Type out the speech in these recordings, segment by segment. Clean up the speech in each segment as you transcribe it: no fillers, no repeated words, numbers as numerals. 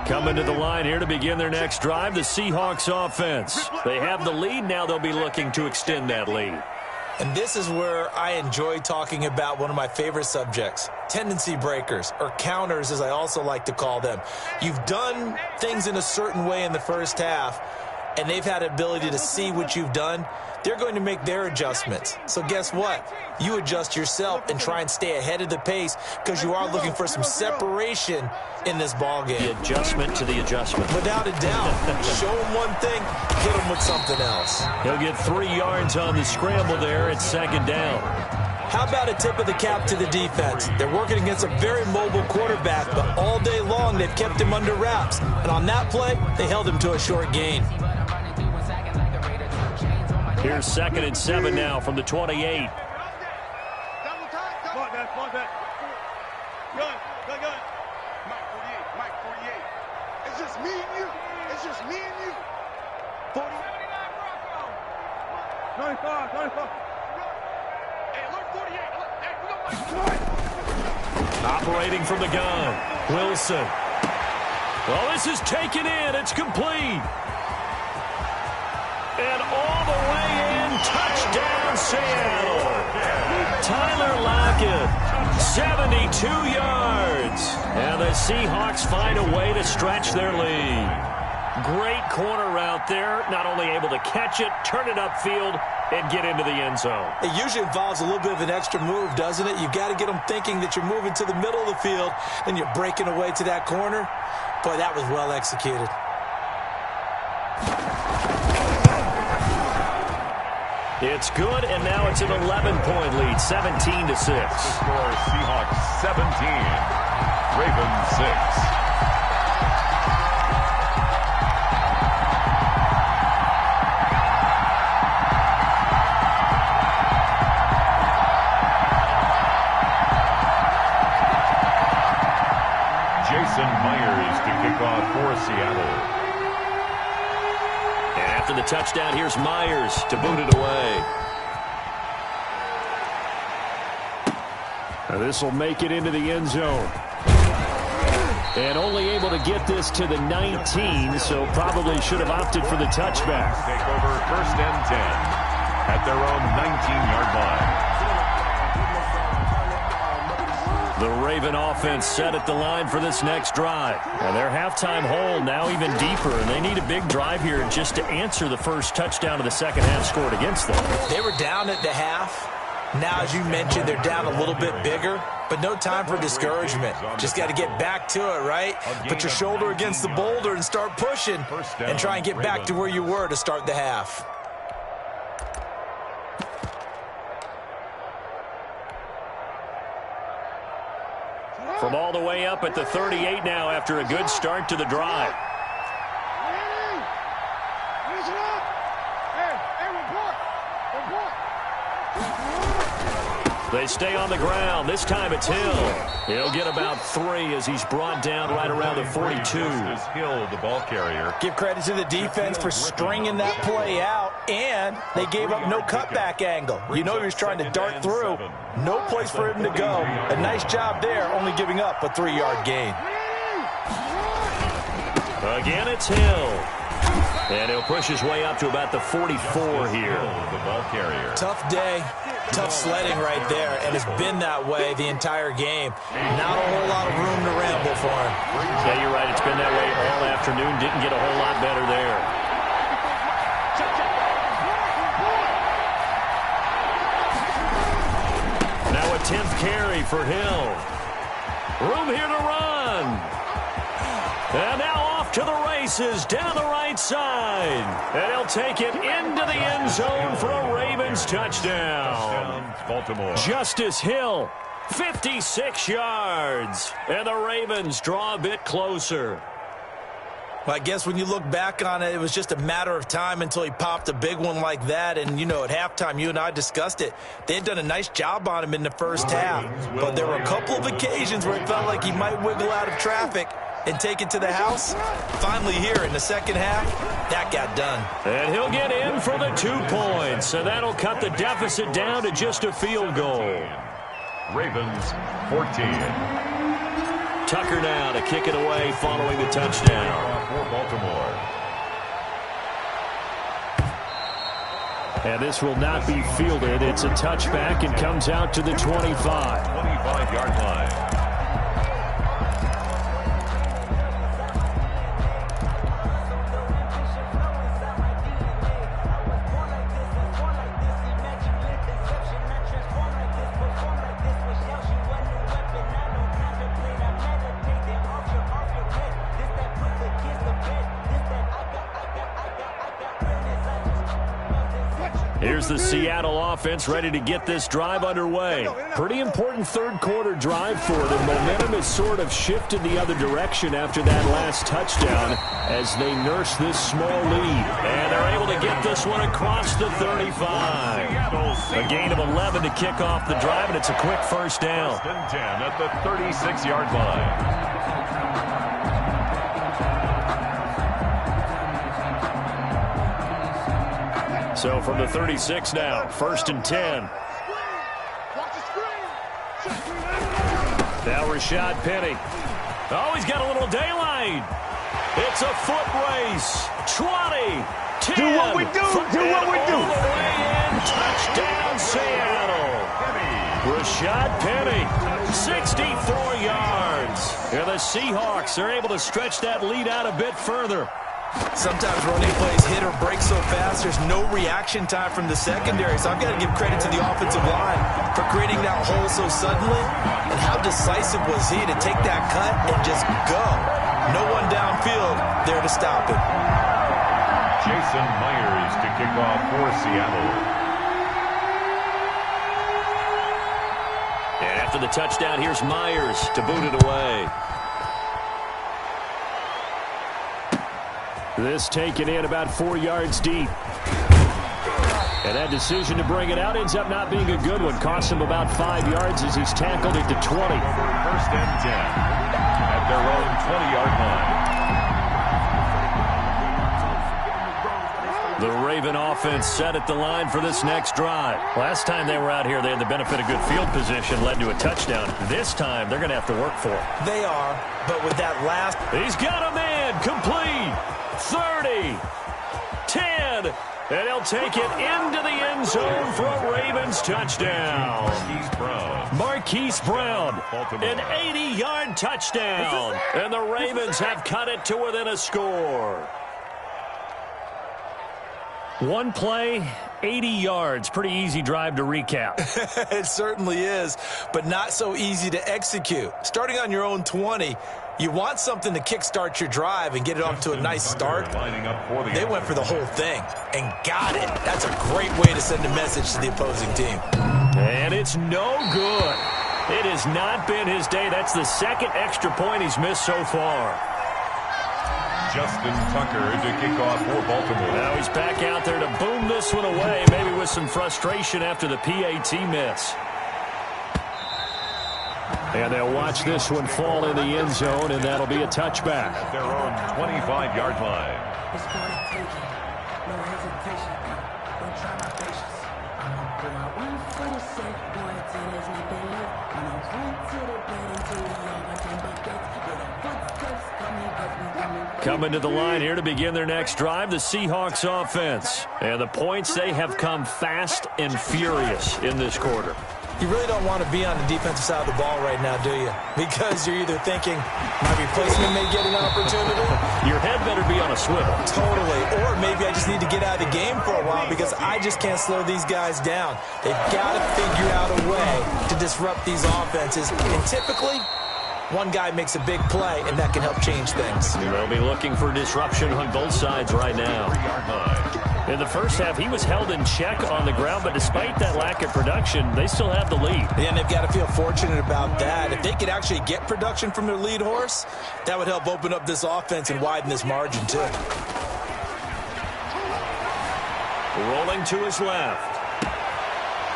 Coming to the line here to begin their next drive, the Seahawks offense. They have the lead. Now they'll be looking to extend that lead. And this is where I enjoy talking about one of my favorite subjects, tendency breakers, or counters as I also like to call them. You've done things in a certain way in the first half, and they've had the ability to see what you've done. They're going to make their adjustments. So guess what? You adjust yourself and try and stay ahead of the pace because you are looking for some separation in this ball game. The adjustment to the adjustment. Without a doubt. Show him one thing, hit him with something else. He'll get 3 yards on the scramble there at second down. How about a tip of the cap to the defense? They're working against a very mobile quarterback, but all day long they've kept him under wraps. And on that play, they held him to a short gain. Here's 2nd and 7 now from the 28. It's just me and you. It's just me and you. 40. 95. Hey, look, 48. Hey, we got Operating from the gun, Wilson. Well, this is taken in. It's complete. And all the way in, touchdown Seattle. Tyler Lockett, 72 yards. And the Seahawks find a way to stretch their lead. Great corner route there. Not only able to catch it, turn it upfield, and get into the end zone. It usually involves a little bit of an extra move, doesn't it? You've got to get them thinking that you're moving to the middle of the field, and you're breaking away to that corner. Boy, that was well executed. It's good, and now it's an 11-point lead, 17-6. The score, Seahawks 17, Ravens 6. Jason Myers to kick off for Seattle. After the touchdown, here's Myers to boot it away. This will make it into the end zone. And only able to get this to the 19, so probably should have opted for the touchback. Take over 1st and 10 at their own 19-yard line. The Raven offense set at the line for this next drive. And their halftime hole now even deeper, and they need a big drive here just to answer the first touchdown of the second half scored against them. They were down at the half. Now, as you mentioned, they're down a little bit bigger, but no time for discouragement. Just got to get back to it, right? Put your shoulder against the boulder and start pushing and try and get back to where you were to start the half. From all the way up at the 38 now after a good start to the drive. They stay on the ground. This time it's Hill. He'll get about 3 as he's brought down right around the 42. This is Hill, the ball carrier. Give credit to the defense for stringing that play out, and they gave up no cutback angle. You know he was trying to dart through. No place for him to go. A nice job there, only giving up a 3-yard gain. Again, it's Hill. And he'll push his way up to about the 44 here. The ball carrier. Tough day. Tough sledding right there, and it's been that way the entire game. Not a whole lot of room to ramble for him. Yeah, you're right. It's been that way all afternoon. Didn't get a whole lot better there. Now a 10th carry for Hill. Room here to run. And now off to the races down the right side. And he'll take it into the end zone for a Ravens touchdown. Baltimore. Justice Hill, 56 yards. And the Ravens draw a bit closer. Well, I guess when you look back on it, it was just a matter of time until he popped a big one like that. And, you know, at halftime, you and I discussed it. They had done a nice job on him in the first half. But there were a couple of occasions where it felt like he might wiggle out of traffic and take it to the house. Finally here in the second half, that got done. And he'll get in for the 2 points. And that'll cut the deficit down to just a field goal. Ravens 14. Tucker now to kick it away following the touchdown. For Baltimore. And this will not be fielded. It's a touchback and comes out to the 25. 25-yard line. Here's the Seattle offense ready to get this drive underway. Pretty important third quarter drive for them. Momentum has sort of shifted the other direction after that last touchdown as they nurse this small lead. And they're able to get this one across the 35. A gain of 11 to kick off the drive, and it's a quick first down. 10 at the 36-yard line. So from the 36 now, 1st and 10. Now Rashad Penny. Oh, he's got a little daylight. It's a foot race. 20, 10. Do what we do. Do what we do. All the way in. Touchdown, Seattle. Rashad Penny, 64 yards. And the Seahawks are able to stretch that lead out a bit further. Sometimes running plays hit or break so fast, there's no reaction time from the secondary. So I've got to give credit to the offensive line for creating that hole so suddenly. And how decisive was he to take that cut and just go? No one downfield there to stop it. Jason Myers to kick off for Seattle. And after the touchdown, here's Myers to boot it away. This taken in about 4 yards deep. And that decision to bring it out ends up not being a good one. Costs him about 5 yards as he's tackled at the 20. 1st and 10 at their own 20-yard line. The Raven offense set at the line for this next drive. Last time they were out here, they had the benefit of good field position, led to a touchdown. This time, they're going to have to work for it. They are, but with that last... He's got a man, complete. 30, 10, and he'll take it into the end zone for a Ravens touchdown. Marquise Brown, an 80-yard touchdown, and the Ravens have cut it to within a score. One play, 80 yards. Pretty easy drive to recap. It certainly is, but not so easy to execute. Starting on your own 20, you want something to kickstart your drive and get it off to a nice start. They went for the whole thing and got it. That's a great way to send a message to the opposing team. And it's no good. It has not been his day. That's the second extra point he's missed so far. Justin Tucker to kick off for Baltimore. Now he's back out there to boom this one away, maybe with some frustration after the PAT miss. And they'll watch this one fall in the end zone, and that'll be a touchback. At their own 25-yard line. It's gonna take it. No hesitation. Don't try my patience. I'm gonna pull out one for the sake, boy, till there's nothing left. I'm gonna run to the bed until we all got them buckets. Yeah, the footsteps coming, cause we coming. Coming to the line here to begin their next drive, the Seahawks offense. And the points, they have come fast and furious in this quarter. You really don't want to be on the defensive side of the ball right now, do you? Because you're either thinking, my replacement may get an opportunity. Your head better be on a swivel. Totally. Or maybe I just need to get out of the game for a while because I just can't slow these guys down. They've got to figure out a way to disrupt these offenses. And typically, one guy makes a big play, and that can help change things. They'll be looking for disruption on both sides right now. In the first half, he was held in check on the ground, but despite that lack of production, they still have the lead. Yeah, and they've got to feel fortunate about that. If they could actually get production from their lead horse, that would help open up this offense and widen this margin, too. Rolling to his left.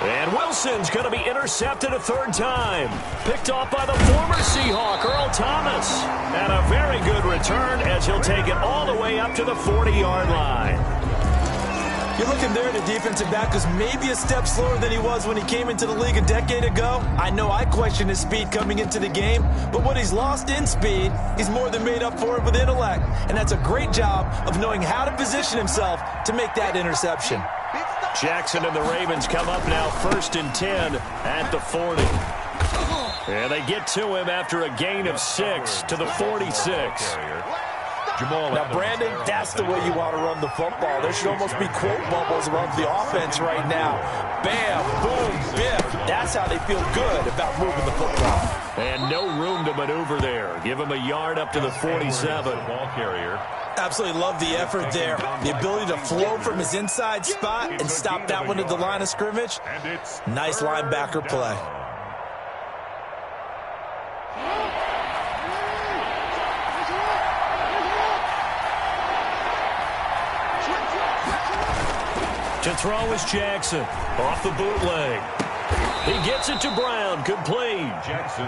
And Wilson's going to be intercepted a third time. Picked off by the former Seahawk, Earl Thomas. And a very good return as he'll take it all the way up to the 40-yard line. You're looking there at a defensive back who's maybe a step slower than he was when he came into the league a decade ago. I know I questioned his speed coming into the game, but what he's lost in speed, he's more than made up for it with intellect. And that's a great job of knowing how to position himself to make that interception. Jackson and the Ravens come up now 1st and 10 at the 40. And they get to him after a gain of 6 to the 46. Now, Brandon, that's the way you want to run the football. There should almost be quote bubbles around the offense right now. Bam, boom, biff. That's how they feel good about moving the football. And no room to maneuver there. Give him a yard up to the 47. Ball carrier. Absolutely love the effort there. The ability to flow from his inside spot and stop that one at the line of scrimmage. Nice linebacker play. To throw is Jackson. Off the bootleg. He gets it to Brown. Complete.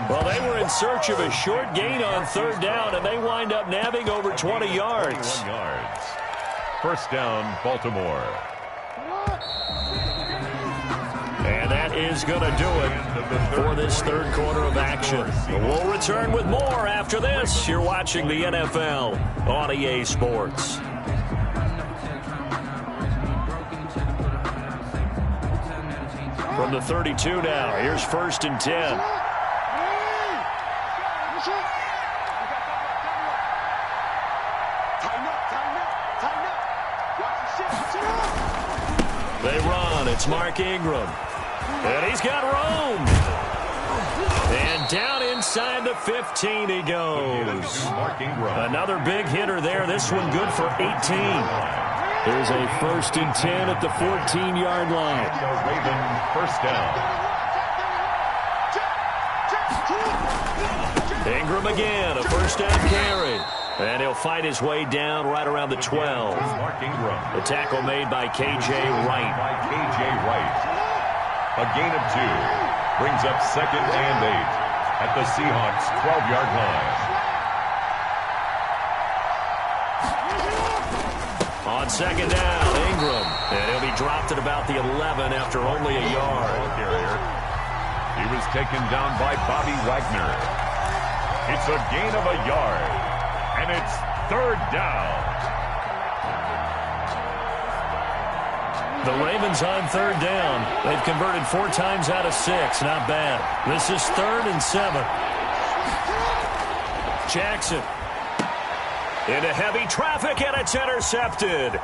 Well, they were in search of a short gain on 3rd down, and they wind up nabbing over 20 yards. 21 yards. 1st down, Baltimore. And that is going to do it for this 3rd quarter of action. We'll return with more after this. You're watching the NFL on EA Sports. From the 32 now, here's 1st and 10. They run. It's Mark Ingram. And he's got room. And down inside the 15 he goes. Another big hitter there. This one good for 18. There's a 1st and 10 at the 14-yard line. Raven, 1st down. Ingram again, a 1st down carry. And he'll fight his way down right around the 12. Mark Ingram. The tackle made by K.J. Wright. A gain of 2. Brings up 2nd and 8 at the Seahawks' 12-yard line. On 2nd down, Ingram. And he'll be dropped at about the 11 after only a yard. He was taken down by Bobby Wagner. It's a gain of a yard. And it's 3rd down. The Ravens on 3rd down. They've converted 4 times out of 6. Not bad. This is 3rd and 7. Jackson. Into heavy traffic, and it's intercepted.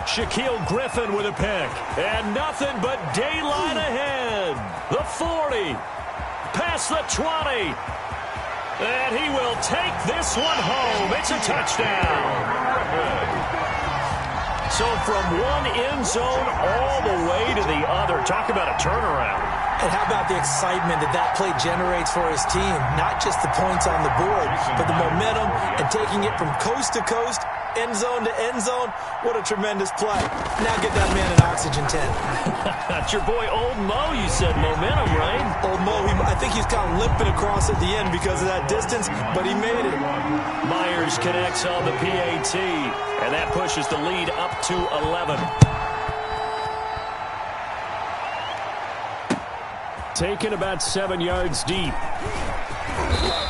Shaquille Griffin with a pick. And nothing but daylight ahead. The 40. Past the 20. And he will take this one home. It's a touchdown. So from one end zone all the way to the other. Talk about a turnaround. And how about the excitement that play generates for his team? Not just the points on the board, but the momentum and taking it from coast to coast, end zone to end zone. What a tremendous play. Now get that man an oxygen tent. That's your boy Old Mo. You said momentum, right? Old Mo, I think he's kind of limping across at the end because of that distance, but he made it. Myers connects on the PAT, and that pushes the lead up to 11. Taken about 7 yards deep.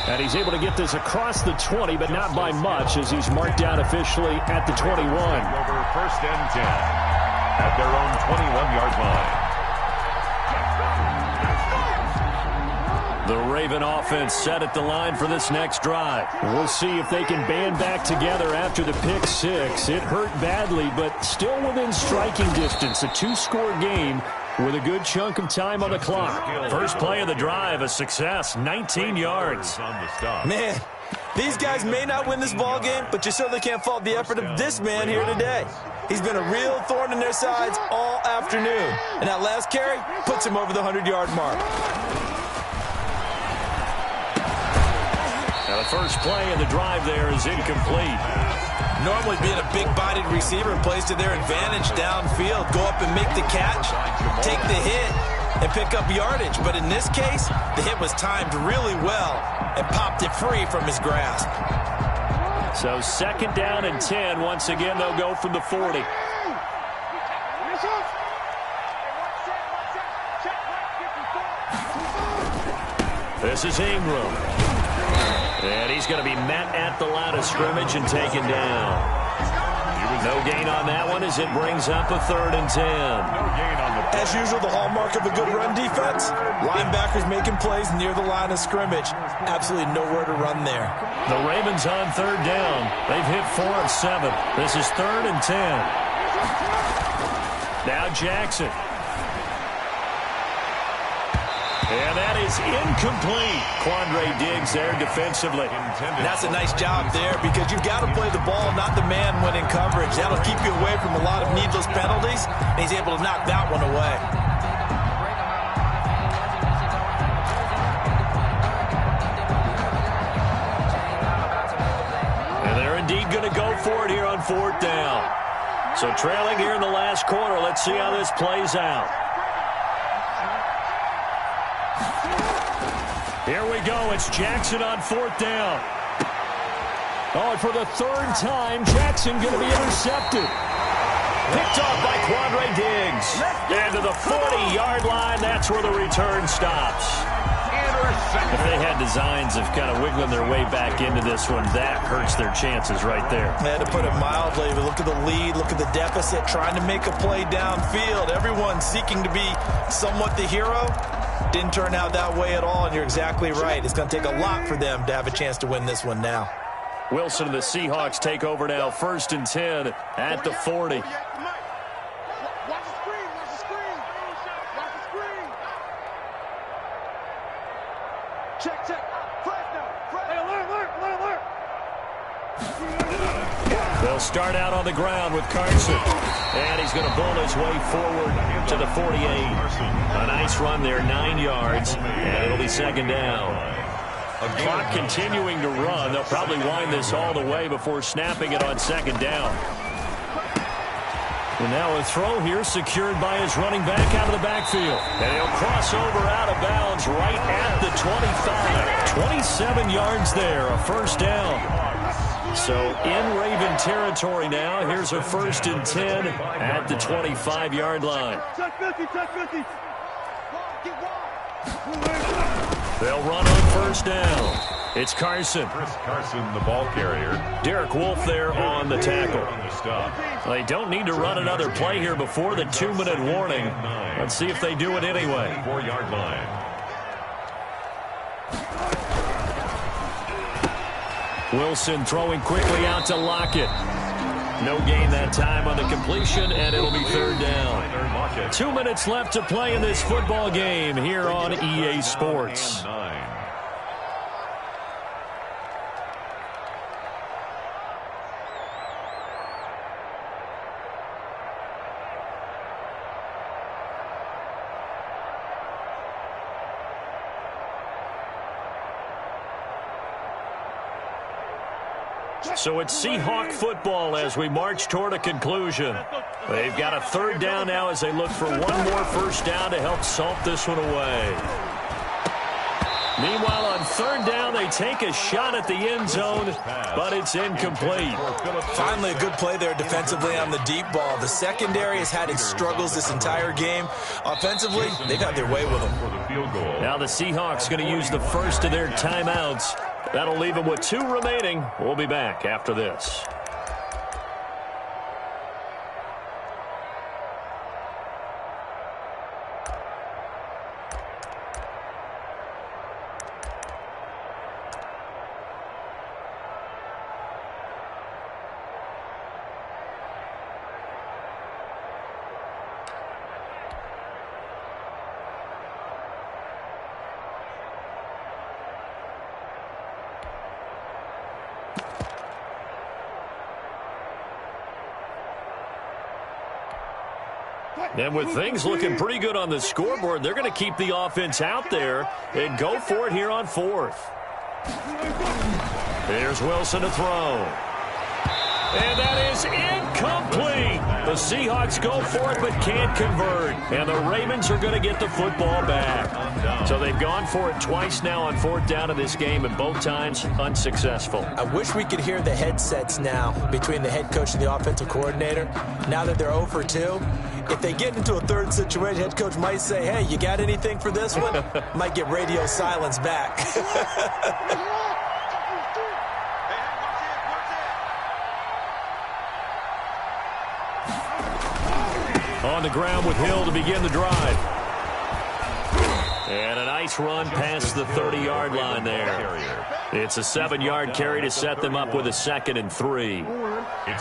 And he's able to get this across the 20, but not by much, as he's marked down officially at the 21. Over 1st and 10 at their own 21-yard line. The Raven offense set at the line for this next drive. We'll see if they can band back together after the pick 6. It hurt badly, but still within striking distance. A 2-score game with a good chunk of time on the clock. First play of the drive, a success, 19 yards. Man, these guys may not win this ball game, but you certainly can't fault the effort of this man here today. He's been a real thorn in their sides all afternoon. And that last carry puts him over the 100-yard mark. Now the first play of the drive there is incomplete. Normally being a big-bodied receiver plays to their advantage downfield. Go up and make the catch, take the hit, and pick up yardage. But in this case, the hit was timed really well and popped it free from his grasp. So 2nd down and 10. Once again, they'll go from the 40. This is Ingram. And he's going to be met at the line of scrimmage and taken down. No gain on that one as it brings up a 3rd and 10. As usual, the hallmark of a good run defense, linebackers making plays near the line of scrimmage. Absolutely nowhere to run there. The Ravens on 3rd down. They've hit 4 of 7. This is 3rd and 10. Now Jackson. And that is incomplete. Quandre Diggs there defensively. That's a nice job there because you've got to play the ball, not the man when in coverage. That'll keep you away from a lot of needless penalties, and he's able to knock that one away. And they're indeed going to go for it here on 4th down. So trailing here in the last quarter. Let's see how this plays out. Here we go. It's Jackson on 4th down. Oh, and for the 3rd time, Jackson going to be intercepted. Picked off by Quandre Diggs. And to the 40-yard line, that's where the return stops. If they had designs of kind of wiggling their way back into this one, that hurts their chances right there. I had to put it mildly, but look at the lead, look at the deficit, trying to make a play downfield. Everyone seeking to be somewhat the hero. Didn't turn out that way at all, and you're exactly right. It's going to take a lot for them to have a chance to win this one now. Wilson and the Seahawks take over now, 1st and 10 at the 40. Watch the screen, watch the screen. Watch the screen. Check. Flag now. Hey, alert. They'll start out on the ground with Carson. And he's going to bull his way forward to the 48. A nice run there, 9 yards, and it'll be 2nd down. Clock continuing to run. They'll probably wind this all the way before snapping it on 2nd down. And now a throw here secured by his running back out of the backfield. And he'll cross over out of bounds right at the 25. 27 yards there, a 1st down. So in Raven territory now. Here's a 1st and 10 at the 25-yard line. They'll run on 1st down. It's Carson. Chris Carson, the ball carrier. Derek Wolfe there on the tackle. They don't need to run another play here before the 2-minute warning. Let's see if they do it anyway. 4-yard line. Wilson throwing quickly out to Lockett. No gain that time on the completion, and it'll be 3rd down. 2 minutes left to play in this football game here on EA Sports. So it's Seahawk football as we march toward a conclusion. They've got a 3rd down now as they look for one more 1st down to help salt this one away. Meanwhile, on 3rd down, they take a shot at the end zone, but it's incomplete. Finally, a good play there defensively on the deep ball. The secondary has had its struggles this entire game. Offensively, they've had their way with them. Now the Seahawks going to use the first of their timeouts. That'll leave them with 2 remaining. We'll be back after this. And with things looking pretty good on the scoreboard, they're going to keep the offense out there and go for it here on 4th. Here's Wilson to throw. And that is incomplete. The Seahawks go for it but can't convert. And the Ravens are going to get the football back. So they've gone for it twice now on 4th down in this game, and both times unsuccessful. I wish we could hear the headsets now between the head coach and the offensive coordinator. Now that they're 0 for 2, If they get into a third situation, head coach might say, hey, you got anything for this one? Might get radio silence back. On the ground with Hill to begin the drive. And a nice run past the 30-yard line there. It's a 7-yard carry to set them up with a 2nd and 3.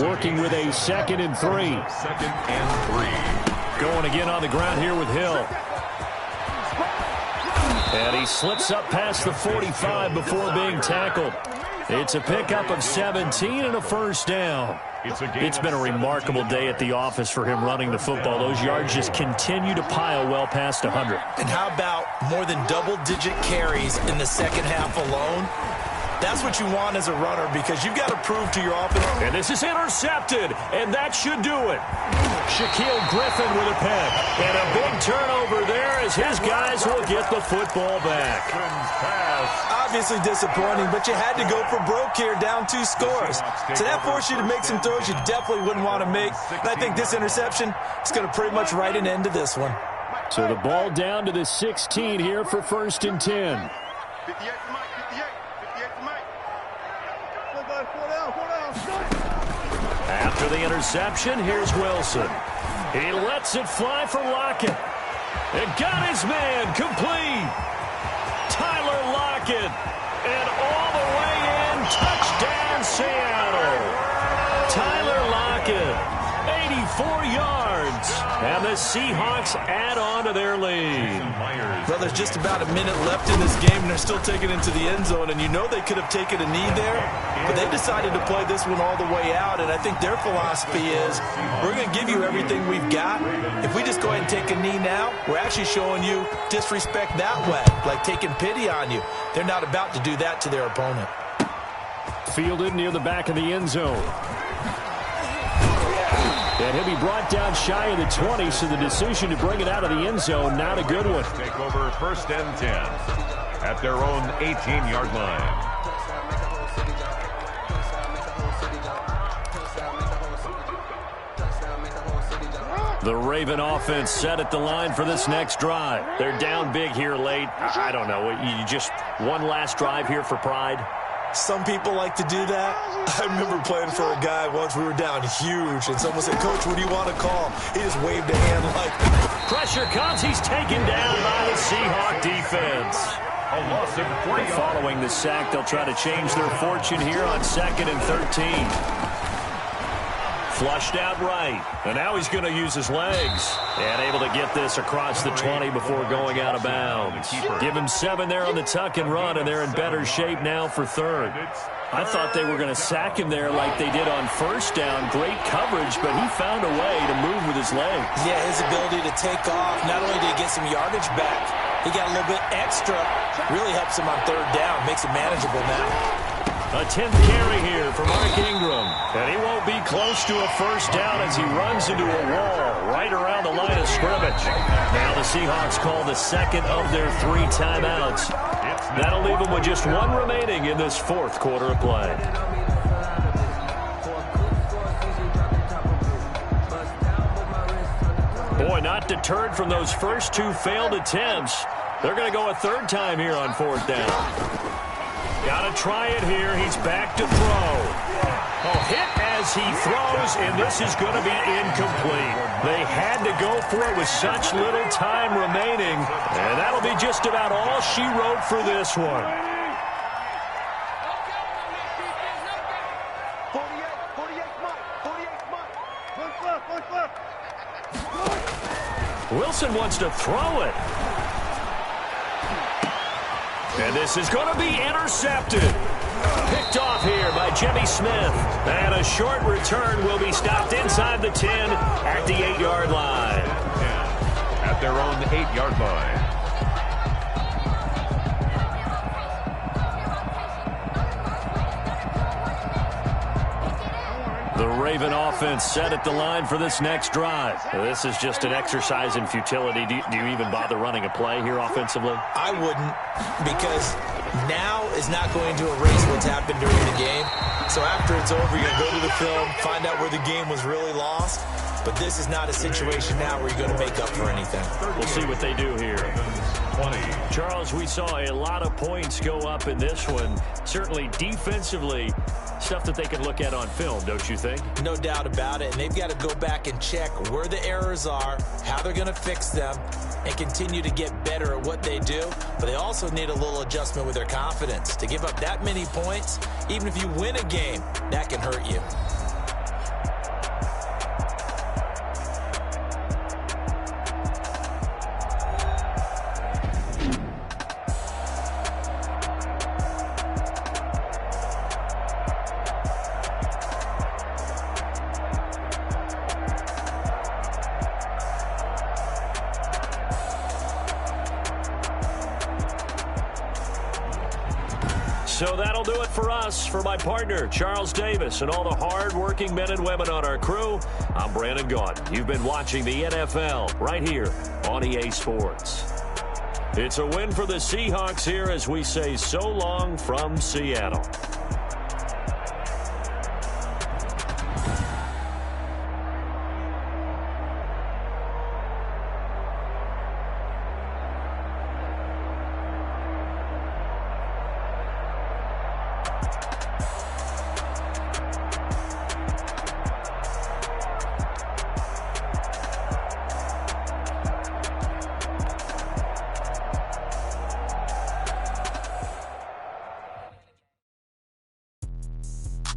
Working with a 2nd and 3. 2nd and 3. Going again on the ground here with Hill. And he slips up past the 45 before being tackled. It's a pickup of 17 and a first down. It's been a remarkable day at the office for him running the football. Those yards just continue to pile well past 100. And how about more than double-digit carries in the second half alone? That's what you want as a runner because you've got to prove to your offense. And this is intercepted, and that should do it. Shaquille Griffin with a pick. And a big turnover there as his guys will get the football back. Obviously disappointing, but you had to go for broke here, down 2 scores. So that forced you to make some throws you definitely wouldn't want to make. And I think this interception is going to pretty much write an end to this one. So the ball down to the 16 here for 1st and 10. After the interception, here's Wilson. He lets it fly for Lockett. And got his man complete. Tyler Lockett. And all the way in, touchdown Seattle. Tyler Lockett, 84 yards. And the Seahawks add on to their lead. Well, there's just about a minute left in this game, and they're still taking it into the end zone. And you know they could have taken a knee there, but they decided to play this one all the way out. And I think their philosophy is, we're going to give you everything we've got. If we just go ahead and take a knee now, we're actually showing you disrespect that way, like taking pity on you. They're not about to do that to their opponent. Fielded near the back of the end zone. And he'll be brought down shy of the 20, so the decision to bring it out of the end zone, not a good one. Take over 1st and 10 at their own 18-yard line. The Raven offense set at the line for this next drive. They're down big here late. I don't know. You just one last drive here for pride? Some people like to do that. I remember playing for a guy once. We were down huge, and someone said, Coach, what do you want to call? He just waved a hand like... Pressure comes. He's taken down by the Seahawk defense. A loss of 3 yards. Following the sack, they'll try to change their fortune here on 2nd and 13. Flushed out right. And now he's going to use his legs. And able to get this across the 20 before going out of bounds. Give him 7 there on the tuck and run, and they're in better shape now for 3rd. I thought they were going to sack him there like they did on 1st down. Great coverage, but he found a way to move with his legs. Yeah, his ability to take off. Not only did he get some yardage back, he got a little bit extra. Really helps him on 3rd down. Makes it manageable now. A 10th carry here for Mark Ingram. And he won't be close to a 1st down as he runs into a wall right around the line of scrimmage. Now the Seahawks call the 2nd of their 3 timeouts. That'll leave them with just 1 remaining in this 4th quarter of play. Boy, not deterred from those first 2 failed attempts. They're going to go a 3rd time here on 4th down. Got to try it here. He's back to throw. Oh, hit as he throws, and this is going to be incomplete. They had to go for it with such little time remaining, and that'll be just about all she wrote for this one. 48, Wilson wants to throw it. And this is going to be intercepted. Picked off here by Jimmy Smith. And a short return will be stopped inside the 10 at the 8-yard line. At their own 8-yard line. The Raven offense set at the line for this next drive. This is just an exercise in futility. Do you even bother running a play here offensively? I wouldn't, because now is not going to erase what's happened during the game. So after it's over, you're going to go to the film, find out where the game was really lost. But this is not a situation now where you're going to make up for anything. We'll see what they do here. 20. Charles, we saw a lot of points go up in this one. Certainly defensively, stuff that they can look at on film, don't you think? No doubt about it. And they've got to go back and check where the errors are, how they're going to fix them, and continue to get better at what they do. But they also need a little adjustment with their confidence. To give up that many points, even if you win a game, that can hurt you. So that'll do it for us. For my partner, Charles Davis, and all the hard-working men and women on our crew, I'm Brandon Gaudin. You've been watching the NFL right here on EA Sports. It's a win for the Seahawks here as we say so long from Seattle.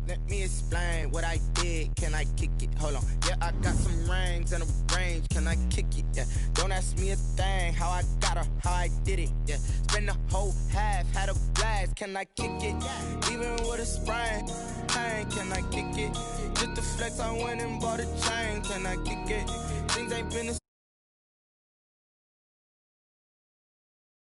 Let me explain what I did. Can I kick it? Hold on. Yeah, I got some rings and a range. Can I kick it? Yeah. Don't ask me a thing. How I got her, how I did it. Yeah. Spend the whole half, had a blast. Can I kick it? Even with a sprain. Pain, can I kick it? Just the flex, I went and bought a chain. Can I kick it? Things ain't been the